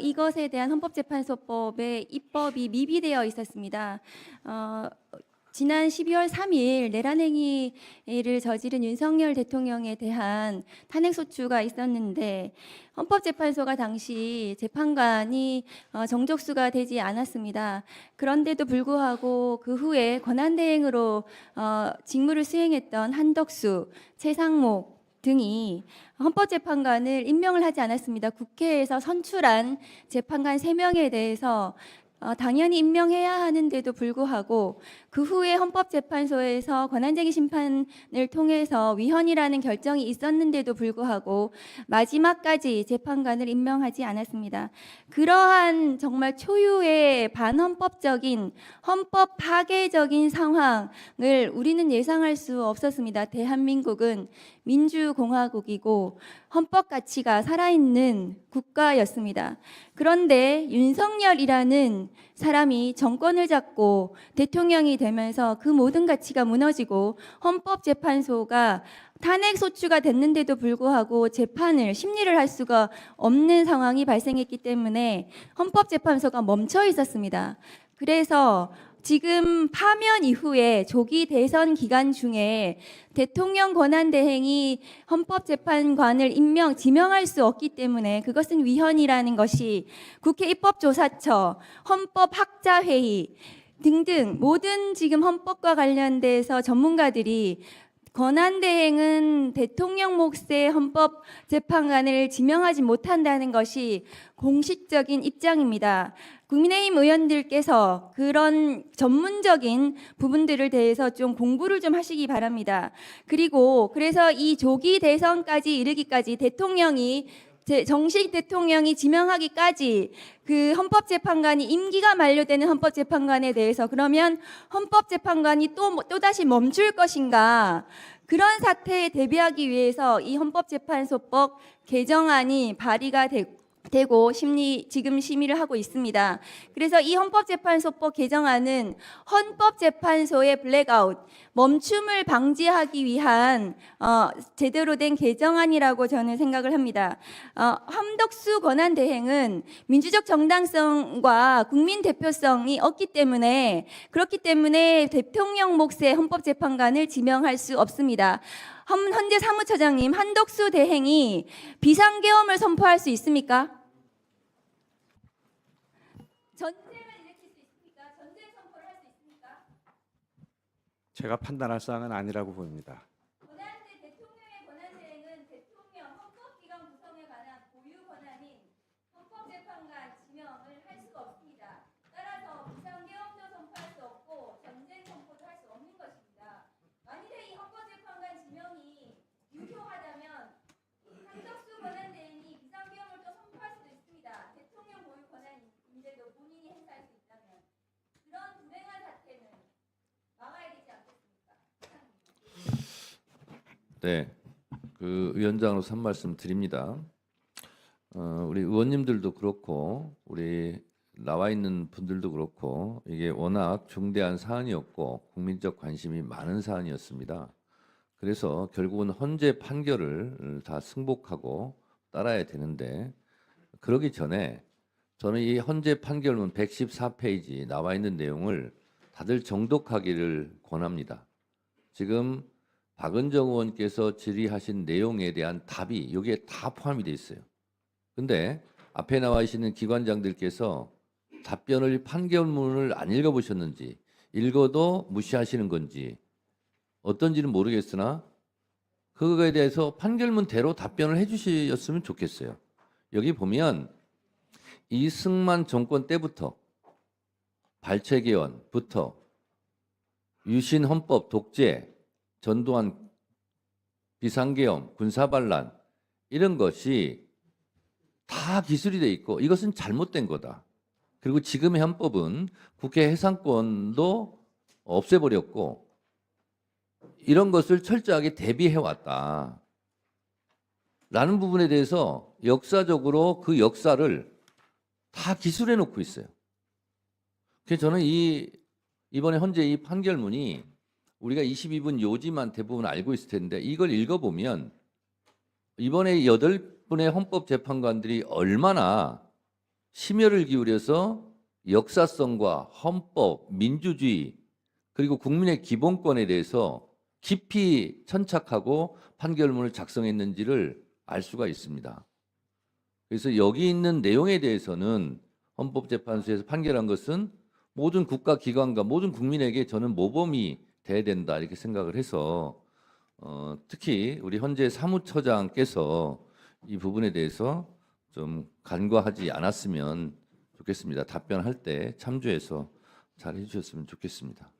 이것에 대한 헌법재판소법의 입법이 미비되어 있었습니다. 지난 12월 3일 내란 행위를 저지른 윤석열 대통령에 대한 탄핵소추가 있었는데 헌법재판소가 당시 재판관이 정족수가 되지 않았습니다. 그런데도 불구하고 그 후에 권한대행으로 직무를 수행했던 한덕수, 최상목 등이 헌법재판관을 임명을 하지 않았습니다. 국회에서 선출한 재판관 3명에 대해서 당연히 임명해야 하는데도 불구하고 그 후에 헌법재판소에서 권한쟁의 심판을 통해서 위헌이라는 결정이 있었는데도 불구하고 마지막까지 재판관을 임명하지 않았습니다. 그러한 정말 초유의 반헌법적인 헌법 파괴적인 상황을 우리는 예상할 수 없었습니다. 대한민국은 민주공화국이고 헌법 가치가 살아있는 국가였습니다. 그런데 윤석열이라는 사람이 정권을 잡고 대통령이 되면서 그 모든 가치가 무너지고 헌법재판소가 탄핵소추가 됐는데도 불구하고 심리를 할 수가 없는 상황이 발생했기 때문에 헌법재판소가 멈춰 있었습니다. 그래서 지금 파면 이후에 조기 대선 기간 중에 대통령 권한대행이 헌법재판관을 지명할 수 없기 때문에 그것은 위헌이라는 것이 국회 입법조사처, 헌법학자회의 등등 모든 지금 헌법과 관련돼서 전문가들이 권한대행은 대통령 몫의 헌법재판관을 지명하지 못한다는 것이 공식적인 입장입니다. 국민의힘 의원들께서 그런 전문적인 부분들을 대해서 좀 공부를 좀 하시기 바랍니다. 그래서 이 조기 대선까지 이르기까지 정식 대통령이 지명하기까지 그 헌법재판관이 임기가 만료되는 헌법재판관에 대해서 그러면 헌법재판관이 또다시 멈출 것인가? 그런 사태에 대비하기 위해서 이 헌법재판소법 개정안이 발의가 되고 지금 심의를 하고 있습니다. 그래서 이 헌법재판소법 개정안은 헌법재판소의 블랙아웃, 멈춤을 방지하기 위한 제대로 된 개정안이라고 저는 생각을 합니다. 한덕수 권한대행은 민주적 정당성과 국민 대표성이 없기 때문에 그렇기 때문에 대통령 몫의 헌법재판관을 지명할 수 없습니다. 헌재 사무처장님, 한덕수 대행이 비상계엄을 선포할 수 있습니까? 전쟁을 일으킬 수 있습니까? 전쟁 선포를 할 수 있습니까? 제가 판단할 사항은 아니라고 봅니다. 대통령의 권한대행은 대통령 헌법기관 구성에 관한 고유 권한인 헌법재판관 지명을 할 수가 없습니다. 따라서 비상계엄도 선포할 수 없고 전쟁 선포도 할 수 없는 것입니다. 만일에 이 헌법재판관 지명이 유효하다면 한덕수 권한대행이 비상계엄을 또 선포할 수도 있습니다. 대통령 고유 권한인데도 본인이 행사할 수 있다면 그런 불행한 사태는 막아야 되지 않겠습니까? 네, 그 위원장으로서 한 말씀 드립니다. 우리 의원님들도 그렇고 우리 나와 있는 분들도 그렇고 이게 워낙 중대한 사안이었고 국민적 관심이 많은 사안이었습니다. 그래서 결국은 헌재 판결을 다 승복하고 따라야 되는데 그러기 전에 저는 이 헌재 판결문 114페이지 나와 있는 내용을 다들 정독하기를 권합니다. 지금 박은정 의원께서 질의하신 내용에 대한 답이 여기에 다 포함이 되어 있어요. 근데 앞에 나와 계시는 기관장들께서 답변을 판결문을 안 읽어보셨는지 읽어도 무시하시는 건지 어떤지는 모르겠으나 그거에 대해서 판결문대로 답변을 해주셨으면 좋겠어요. 여기 보면 이승만 정권 때부터 발췌개헌부터 유신 헌법 독재, 전두환 비상계엄, 군사반란 이런 것이 다 기술이 돼 있고 이것은 잘못된 거다. 그리고 지금의 헌법은 국회 해상권도 없애버렸고 이런 것을 철저하게 대비해 왔다. 라는 부분에 대해서 역사적으로 그 역사를 다 기술해 놓고 있어요. 그래서 저는 이번에 현재 이 판결문이 우리가 22분 요지만 대부분 알고 있을 텐데 이걸 읽어보면 이번에 8분의 헌법재판관들이 얼마나 심혈을 기울여서 역사성과 헌법, 민주주의 그리고 국민의 기본권에 대해서 깊이 천착하고 판결문을 작성했는지를 알 수가 있습니다. 그래서 여기 있는 내용에 대해서는 헌법재판소에서 판결한 것은 모든 국가기관과 모든 국민에게 저는 모범이 돼야 된다 이렇게 생각을 해서 특히 우리 현재 사무처장께서 이 부분에 대해서 좀 간과하지 않았으면 좋겠습니다. 답변할 때 참조해서 잘 해주셨으면 좋겠습니다.